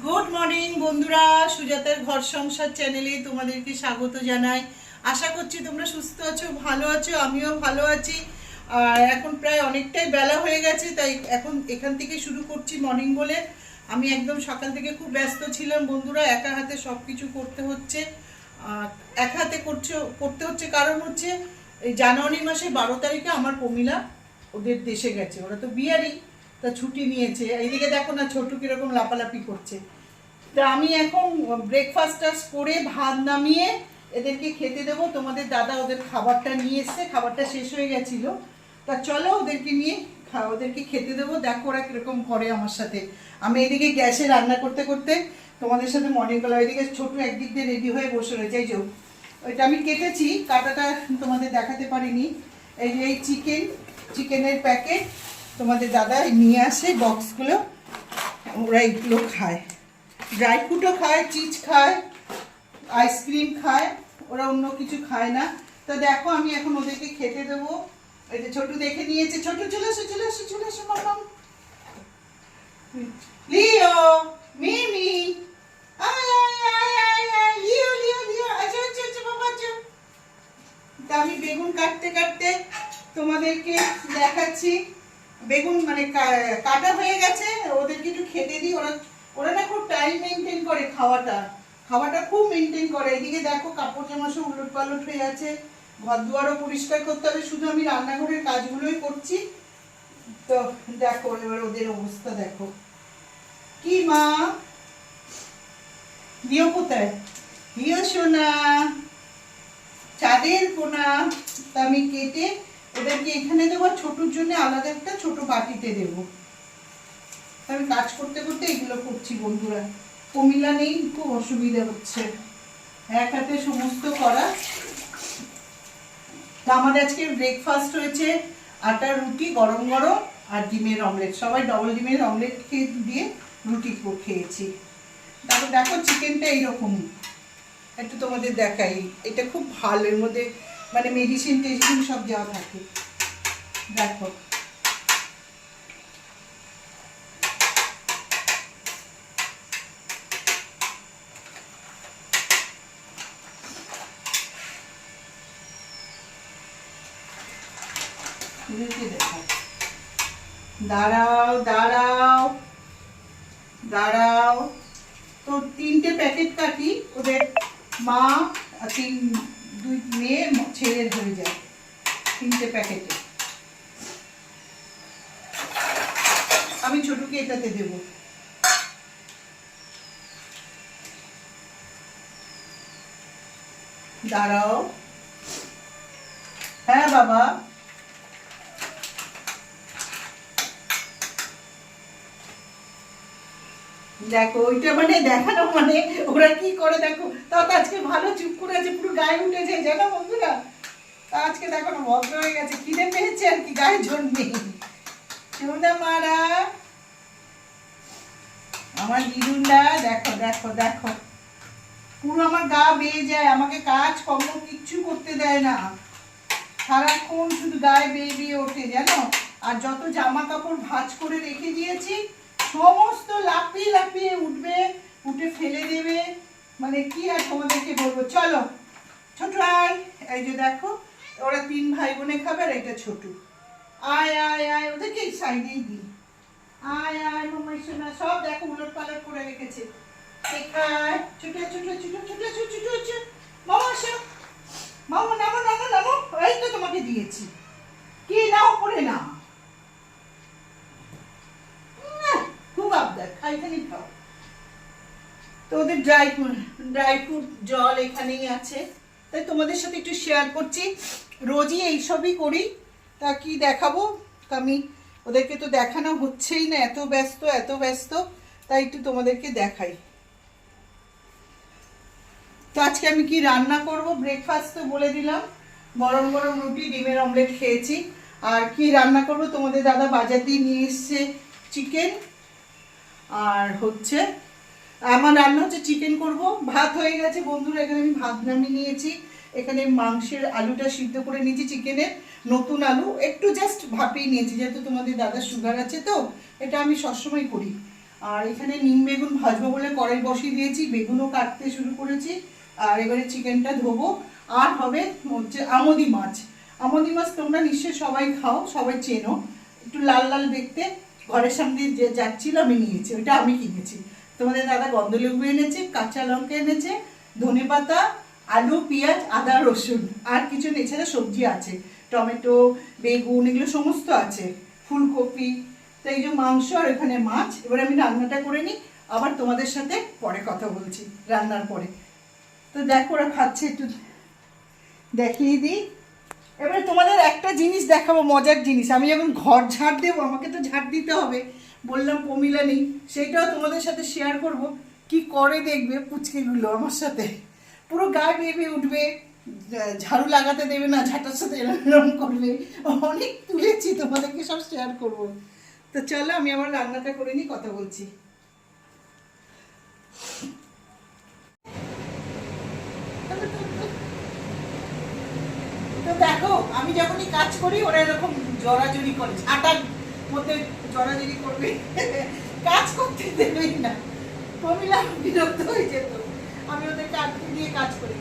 Good morning বন্ধুরা, সুজাতার ঘর সংসার চ্যানেলে তোমাদেরকে স্বাগত জানাই। আশা করছি তোমরা সুস্থ আছো, ভালো আছো, আমিও ভালো আছি। আর এখন প্রায় অনেকটাই বেলা হয়ে গেছে, তাই এখন এখান থেকে শুরু করছি মর্নিং বলে। আমি একদম সকাল থেকে খুব ব্যস্ত ছিলাম বন্ধুরা, একা হাতে সব কিছু করতে হচ্ছে। এক হাতে করতে হচ্ছে কারণ হচ্ছে এই জানুয়ারি মাসে 12 তারিখে আমার প্রমিলা ওদের দেশে গেছে, ওরা তো বিয়ারই, তা ছুটি নিয়েছে। এইদিকে দেখো না ছোটু কিরকম লাপালাপি করছে। তা আমি এখন ব্রেকফাস্টটা করে ভাত নামিয়ে এদেরকে খেতে দেবো। তোমাদের দাদা ওদের খাবারটা নিয়ে এসছে, খাবারটা শেষ হয়ে গেছিলো। তা চলো ওদেরকে নিয়ে ওদেরকে খেতে দেবো। দেখো ওরা কিরকম করে আমার সাথে। আমি এদিকে গ্যাসে রান্না করতে করতে তোমাদের সাথে মর্নিং কল। ওইদিকে ছোটু একদিক দিয়ে রেডি হয়ে বসে রয়েছে। এই যে ওইটা আমি কেটেছি, কাটাটা তোমাদের দেখাতে পারিনি। এই যে এই চিকেনের প্যাকেট তোমাদের দাদা নিয়ে আসে বক্সগুলো, ওরা এইগুলো খায়। ড্রাই ফ্রুটও খায়, চিজ খায়, আইসক্রিম খায়, ওরা অন্য কিছু খায় না। তো দেখো আমি এখন ওদেরকে খেতে দেবো। এই যে ছোটু দেখে নিয়েছে, ছোটু চলে আসো চলে আসো চলে আসো মাম্মাম। লিও মিমি আয় আয় আয় আয় আয় লিও লিও লিও আচ্ছা আচ্ছা আচ্ছা বাবা আচ্ছা। তা আমি বেগুন কাটতে কাটতে তোমাদেরকে দেখাচ্ছি। বেগুন মানে কাটা হয়ে গেছে, ওদেরকে একটু খেতে দিই। ওরা না খুব টাইম মেনটেন করে, খাওয়াটা খুব মেনটেন করে। এদিকে দেখো কাপড় জামা সব উলট পালট হয়ে আছে, ঘর দুয়ারও পরিষ্কার করতে হবে। শুধু আমি রান্নাঘরের কাজগুলোই করছি। তো দেখো এবার ওদের অবস্থা দেখো। কি মা লিও কোথায়? লিও সোনা চাঁদের কোনা। তা আমি কেটে ওদেরকে এখানে দেবো, ছোটুর জন্য আলাদা একটা ছোট বাটিতে দেবো। আমি কাজ করতে করতে এগুলো করছি বন্ধুরা। প্রমিলা নেই, খুব অসুবিধা হচ্ছে এক হাতে সমস্ত করা। তা আমাদের আজকে ব্রেকফাস্ট হয়েছে আটার রুটি গরম গরম আর ডিমের অমলেট। সবাই ডবল ডিমের অমলেট দিয়ে রুটি খেয়েছি। তারপর দেখো চিকেনটা এইরকম, একটু তোমাদের দেখাই। এটা খুব ভালো, এর মধ্যে মানে মেডিসিন টেডিসিন সব দেওয়া থাকে। দেখো দাঁড়াও দাঁড়াও দাঁড়াও। তো 3টে প্যাকেট কাটি, ওদের মা আর দুই মেয়ে ছেলের হয়ে যায় 3টে প্যাকেটে। আমি ছোটকে এটাতে দেব। দাঁড়াও, হ্যাঁ বাবা। দেখো ওইটা মানে দেখানো মানে ওরা কি করে দেখো। তাও তো আজকে ভালো চুপ করে আছে, পুরো গায়ে উঠেছে জানো বন্ধুরা। তা আজকে দেখো না ভদ্র হয়ে গেছে, খিদে পেয়েছে আর কি, গায়ে জোর নেই। সোনা মারা আমার দিদুনটা দেখো দেখো দেখো, পুরো আমার গা বেয়ে যায়, আমাকে কাজ কর্ম কিচ্ছু করতে দেয় না, সারাক্ষণ শুধু গায়ে বেয়ে বেয়ে ওঠে জানো। আর যত জামা কাপড় ভাঁজ করে রেখে দিয়েছি সমস্ত লাপিয়ে লাপিয়ে উঠবে, উঠে ফেলে দেবে। মানে কি আর তোমাদেরকে বলবো। চলো ছোট আয়। এই যে দেখো ওরা 3 ভাই বোনে খাবে, আর এটা ছোটু। আয় আয় আয়, ওদেরকে এই সাইডেই দিই। আয় আয় মামাই সোনা, সব দেখো উলট পালট করে রেখেছে। শেখায় ছোট ছোট ছোট ছোট ছোট ছোট ছোট। মামা আসো, মামা নামো নামো নামো। এই তো তোমাকে দিয়েছি, কি নাও করে না। খুব আবদার, খাইখানি খাও। তো ওদের ড্রাই ফ্রুট জল এখানেই আছে, তাই তোমাদের সাথে একটু শেয়ার করছি। রোজই এইসবই করি, তা কি দেখাবো। আমি ওদেরকে তো দেখানো হচ্ছেই না, এত ব্যস্ত, তাই একটু তোমাদেরকে দেখাই। তো আজকে আমি কি রান্না করব, ব্রেকফাস্ট তো বলে দিলাম, গরম গরম রুটি ডিমের অমলেট খেয়েছি। আর কি রান্না করব, তোমাদের দাদা বাজার দিয়ে নিয়ে এসছে চিকেন, আর হচ্ছে আমার রান্না হচ্ছে চিকেন করব। ভাত হয়ে গেছে বন্ধুরা, এখানে আমি ভাত নামিয়ে নিয়েছি। এখানে মাংসের আলুটা সিদ্ধ করে নিয়েছি, চিকেনের নতুন আলু একটু জাস্ট ভাপিয়ে নিয়েছি, যেহেতু তোমাদের দাদার সুগার আছে তো এটা আমি সবসময় করি। আর এখানে নিম বেগুন ভাজবো বলে কড়াই বসিয়ে দিয়েছি, বেগুনও কাটতে শুরু করেছি। আর এবারে চিকেনটা ধোবো। আর হবে হচ্ছে আমোদি মাছ। আমোদি মাছ তোমরা নিশ্চয়ই সবাই খাও, সবাই চেনো, একটু লাল লাল দেখতে। ঘরের সামনে যে যাচ্ছিল আমি নিয়েছি, ওইটা আমি কিনেছি। তোমাদের দাদা গন্ধলেবু এনেছে, কাঁচা লঙ্কা এনেছে, ধনেপাতা, আলু, পেঁয়াজ, আদা, রসুন, আর কিছু এছাড়া সবজি আছে, টমেটো, বেগুন, এগুলো সমস্ত আছে, ফুলকপি। তো এই যে মাংস আর এখানে মাছ। এবার আমি রান্নাটা করে নিই, আবার তোমাদের সাথে পরে কথা বলছি রান্নার পরে। তো দেখো ওরা খাচ্ছে, একটু দেখিয়ে দিই। এবারে তোমাদের একটা জিনিস দেখাবো, মজার জিনিস। আমি যখন ঘর ঝাড় দেবো, আমাকে তো ঝাড় দিতে হবে, বললাম প্রমিলা নেই, সেইটাও তোমাদের সাথে শেয়ার করব। কি করে দেখবে পুচকিগুলো আমার সাথে, পুরো গায়ে বেয়ে বেয়ে উঠবে, ঝাড়ু লাগাতে দেবে না, ঝাঁটার সাথে এরকম করবে। অনেক তুলেছি, তোমাদেরকে সব শেয়ার করব। তো চলো আমি আমার রান্নাটা করে নিই, কথা বলছি। তো দেখো আমি যখনই কাজ করি ওরা এরকম জড়াজড়ি করে, ঝাঁটার মধ্যে জড়াজড়ি করবে, কাজ করতে দেবেই না। প্রমিলা বিরক্ত হয়ে যেত, আমি ওদেরকে আটকে দিয়ে কাজ করি।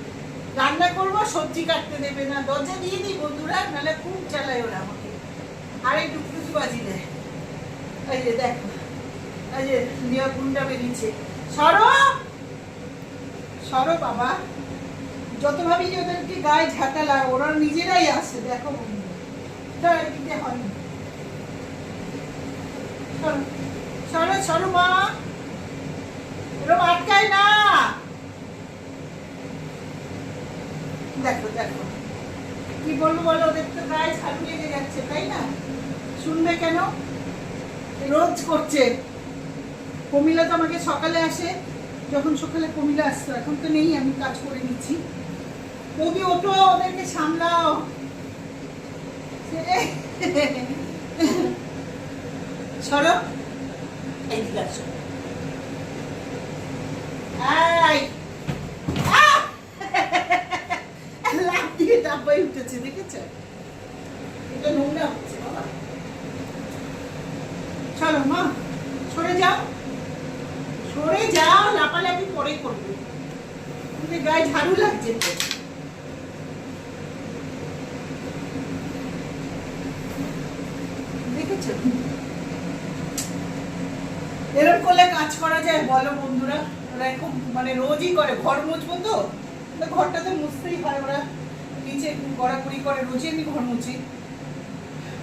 রান্না করবো, সবজি কাটতে দেবে না, দরজা দিয়ে দিই বন্ধুরা, নাহলে খুব চালায় ওরা আমাকে। আর একটু পুজবাজি দেয়। এই যে দেখো, এই যে নিয়া গুন্ডা বেরিয়েছে, সরো সরো বাবা। যত ভাবি যে ওদেরকে গায়ে ঝাঁটা লাগে, ওরা নিজেরাই আসে। দেখো বন্ধুরা, এদিকে হয়নি। সরো সরো মা, এরকম আটকায় না। দেখো দেখো কি বলবো বলো, ওদের তো গায়ে ঝাড়ু লেগে যাচ্ছে, তাই না? শুনবে কেন, রোজ করছে। প্রমিলা তো আমাকে সকালে আসে, যখন সকালে প্রমিলা আসতো, এখন তো নেই, আমি কাজ করে নিচ্ছি। বৌদি ওঠো, ওদেরকে সামলাও। সরো, এইদিকে আসো। লাফ দিয়ে ডাব্বাই উঠেছে, দেখেছো? এটা নোংরা হচ্ছে বাবা। চলো মা, সরে যাও, সরে যাও, লাপালাপি পরে করবে, গায়ে ঝাড়ু লাগছে তো। দেখেছো এরকম করলে কাজ করা যায় বলো বন্ধুরা? ওরা খুব মানে রোজই করে, ঘর মুছবো তো ঘরটা তো মুছতেই হয়। ওরা নিচে গড়াগড়ি করে, রোজই আমি ঘর মুছি।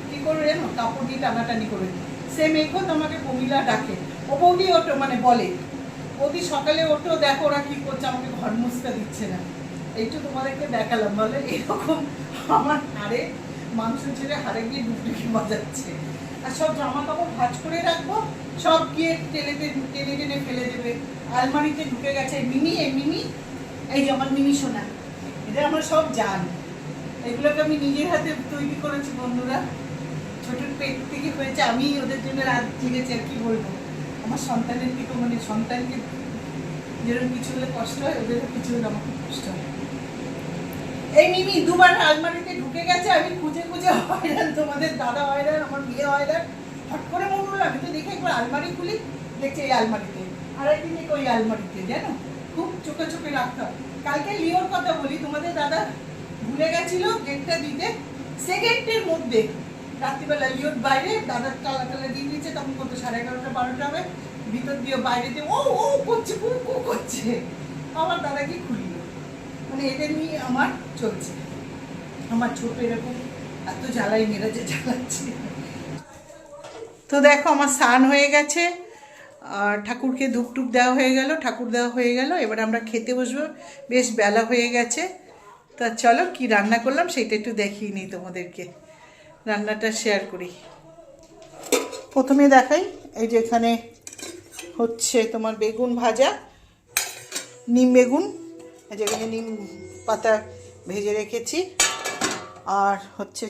কি করবে জানো, কাপড় দিয়ে টানাটানি করে। সেম এখন আমাকে প্রমিলা ডাকে, ও বৌদি ওঠো, মানে বলে বৌদি সকালে ওঠো, দেখো ওরা কি করছে, আমাকে ঘর মুছতে দিচ্ছে না। এইটু তোমাদেরকে দেখালাম, বলে এরকম আমার হাড়ে মাংস ছেড়ে হাড়ে গিয়ে ডুবডুবি বাজাচ্ছে। আর সব জামা কাপড় ভাঁজ করে রাখবো, সব গিয়ে টেনে টেনে ফেলে দেবে। আলমারিতে ঢুকে গেছে মিনি, এই মিনি, এই যে আমার মিনি সোনা, এটা আমার সব জান। এগুলোকে আমি নিজের হাতে তৈরি করেছি বন্ধুরা, ছোটোর পেট থেকে হয়েছে। আমি ওদের জন্য রাত জেগেছি, আর কি বলবো। আমার সন্তানের দিকে, মানে সন্তানকে যেরকম কিছু হলে কষ্ট হয়, ওদের কিছু হলে আমার খুব কষ্ট হয়। এই মিমি দুবার আলমারিতে ঢুকে গেছে, আমি খুঁজে খুঁজে হয়রান, তোমাদের দাদা হয়রান, আমার বিয়ে হয়রান। হট করে মনে হলো আমি তো দেখে একবার আলমারি খুলি, দেখছি এই আলমারিতে, আর একদিন দেখি ওই আলমারিতে, জানো খুব চোখে চোখে রাখতে হয়। কালকে লিওর কথা বলি, তোমাদের দাদা ভুলে গেছিল গেটটা দিতে, সেকেন্ডের মধ্যে রাত্রিবেলা লিওর বাইরে দাদার তালা টালা দিয়ে দিয়েছে, তখন কত 11:30 12টা হবে, ভিতর দিয়ে বাইরেতে ও ও করছে, কু কু করছে। আমার দাদাকে খুলিল, মানে এদের নিয়ে আমার চলছে। আমার ছোট এরকম এত জ্বালাই মেরাজে জ্বালাচ্ছে। তো দেখো আমার স্নান হয়ে গেছে, আর ঠাকুরকে ধূপ টুপ দেওয়া হয়ে গেল, ঠাকুর দেওয়া হয়ে গেল। এবার আমরা খেতে বসবো, বেশ বেলা হয়ে গেছে। তা চলো কি রান্না করলাম সেটা একটু দেখিয়ে নিই তোমাদেরকে, রান্নাটা শেয়ার করি। প্রথমে দেখাই, এই যে এখানে হচ্ছে তোমার বেগুন ভাজা, নিম বেগুন, যেখানে নিম পাতা ভেজে রেখেছি। আর হচ্ছে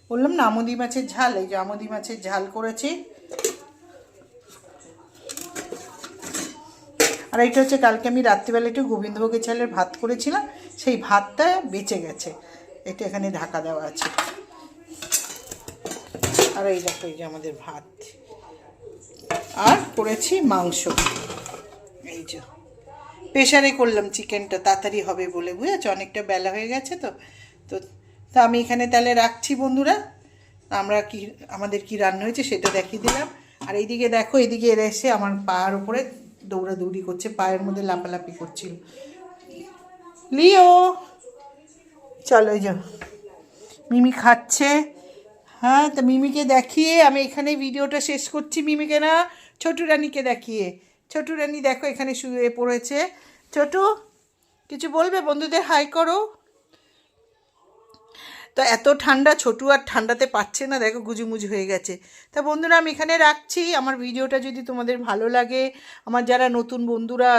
বললাম না আমুদি মাছের ঝাল, এই যে আমুদি মাছের ঝাল করেছি। আর এইটা হচ্ছে কালকে আমি রাত্রিবেলা একটু গোবিন্দভোগের চালের ভাত করেছিলাম, সেই ভাতটা বেঁচে গেছে, এটা এখানে ঢাকা দেওয়া আছে। আর এই দেখো, এই যে আমাদের ভাত, আর করেছি মাংস। এই যে প্রেশারে করলাম চিকেনটা, তাড়াতাড়ি হবে বলে, বুঝেছো, অনেকটা বেলা হয়ে গেছে তো। তো তো আমি এখানে তাহলে রাখছি বন্ধুরা। আমাদের কি রান্না হয়েছে সেটা দেখিয়ে দিলাম। আর এইদিকে দেখো, এইদিকে এরা এসে আমার পায়ের উপরে দৌড়াদৌড়ি করছে, পায়ের মধ্যে লাপালাপি করছিল। লিও চলো, এই যে মিমি খাচ্ছে। হ্যাঁ, তো মিমিকে দেখিয়ে আমি এখানে ভিডিওটা শেষ করছি। মিমিকে না, ছোটু রানীকে দেখিয়ে। ছোটু রানী দেখো এখানে শুয়ে পড়েছে। ছোটু, কিছু বলবে? বন্ধুদের হাই করো। তো এত ঠান্ডা, ছোটু আর ঠান্ডাতে পাচ্ছে না, দেখো গুজুমুজু হয়ে গেছে। তা বন্ধুরা আমি এখানে রাখছি। আমার ভিডিওটা যদি তোমাদের ভালো লাগে, আমার যারা নতুন বন্ধুরা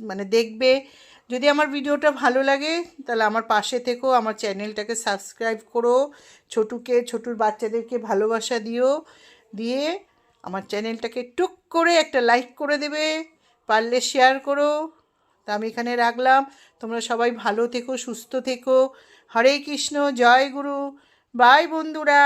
মানে দেখবে, যদি আমার ভিডিওটা ভালো লাগে তাহলে আমার পাশে থেকো, আমার চ্যানেলটাকে সাবস্ক্রাইব করো, ছোটুর বাচ্চাদেরকে ভালোবাসা দিয়ে আমার চ্যানেলটাকে টুক করে একটা লাইক করে দেবে, পারলে শেয়ার করো। তা আমি এখানে রাখলাম। তোমরা সবাই ভালো থেকো, সুস্থ থেকো। হরে কৃষ্ণ, জয় গুরু। বাই বন্ধুরা।